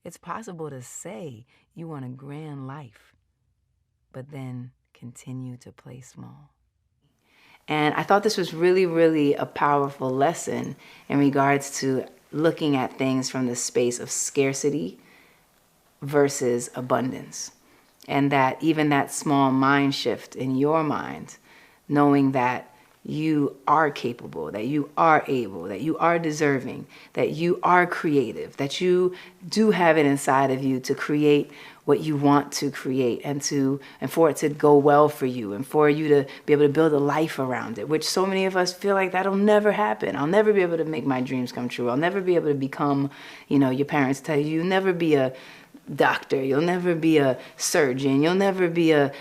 It's possible to say you want a grand life, but then continue to play small. And I thought this was really, really a powerful lesson in regards to looking at things from the space of scarcity versus abundance. And that even that small mind shift in your mind, knowing that you are capable, that you are able, that you are deserving, that you are creative, that you do have it inside of you to create what you want to create, and for it to go well for you, and for you to be able to build a life around it, which so many of us feel like that'll never happen. I'll never be able to make my dreams come true. I'll never be able to become, your parents tell you, you'll never be a doctor, you'll never be a surgeon, you'll never be a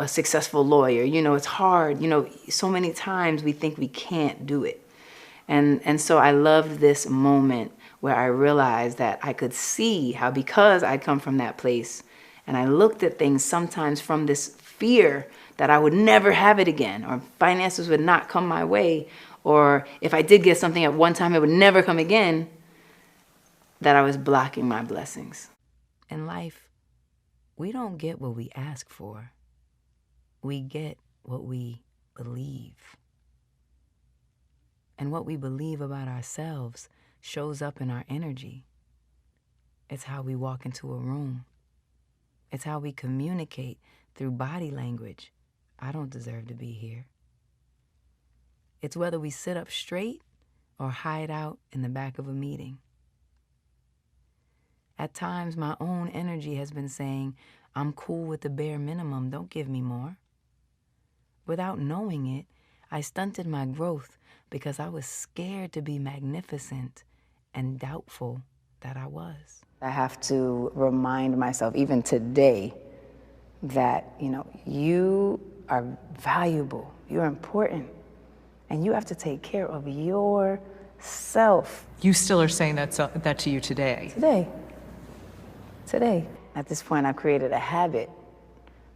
successful lawyer. It's hard. So many times we think we can't do it. And so I love this moment where I realized that I could see how, because I'd come from that place and I looked at things sometimes from this fear that I would never have it again, or finances would not come my way, or if I did get something at one time, it would never come again, that I was blocking my blessings. In life, we don't get what we ask for. We get what we believe. And what we believe about ourselves shows up in our energy. It's how we walk into a room. It's how we communicate through body language. I don't deserve to be here. It's whether we sit up straight or hide out in the back of a meeting. At times, my own energy has been saying, I'm cool with the bare minimum, don't give me more. Without knowing it, I stunted my growth because I was scared to be magnificent and doubtful that I was. I have to remind myself, even today, that, you are valuable, you're important, and you have to take care of yourself. You still are saying that to you today? Today. At this point, I've created a habit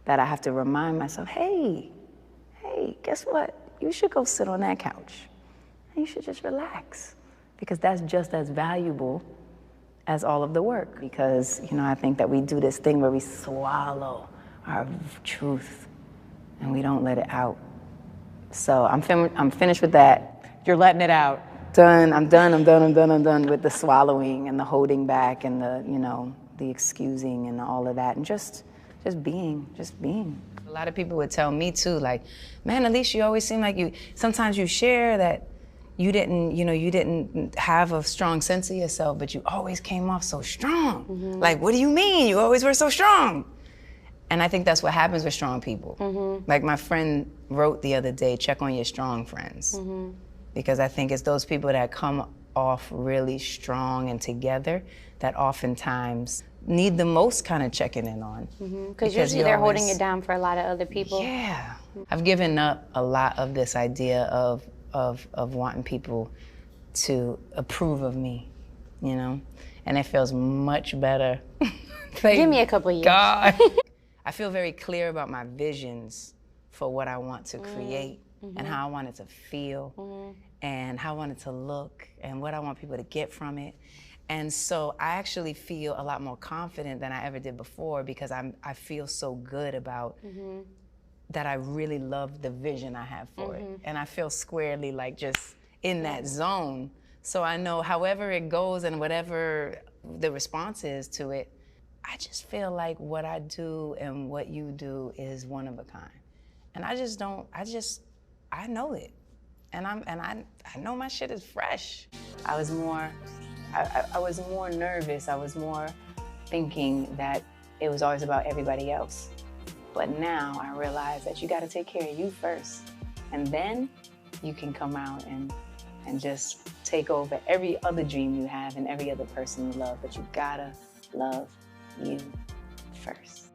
that I have to remind myself, hey, guess what? You should go sit on that couch. And you should just relax, because that's just as valuable as all of the work. Because, I think that we do this thing where we swallow our truth and we don't let it out. So I'm finished with that. You're letting it out. Done. I'm done with the swallowing and the holding back and the excusing and all of that, and just being. A lot of people would tell me too, like, man, Alicia, you always seem like sometimes you share that you didn't have a strong sense of yourself, but you always came off so strong. Mm-hmm. Like, what do you mean? You always were so strong. And I think that's what happens with strong people. Mm-hmm. Like my friend wrote the other day, check on your strong friends. Mm-hmm. Because I think it's those people that come off really strong and together that oftentimes need the most kind of checking in on. Mm-hmm. Because usually they're holding it down for a lot of other people. Yeah. I've given up a lot of this idea of wanting people to approve of me, and it feels much better. Give me a couple years. God. I feel very clear about my visions for what I want to create, mm-hmm. and how I want it to feel, mm-hmm. and how I want it to look, and what I want people to get from it. And so I actually feel a lot more confident than I ever did before, because I feel so good about mm-hmm. that I really love the vision I have for mm-hmm. it. And I feel squarely like just in that zone. So I know however it goes and whatever the response is to it, I just feel like what I do and what you do is one of a kind. And I know it. And I know my shit is fresh. I was more nervous. I was more thinking that it was always about everybody else. But now I realize that you gotta take care of you first. And then you can come out and just take over every other dream you have and every other person you love. But you gotta love you first.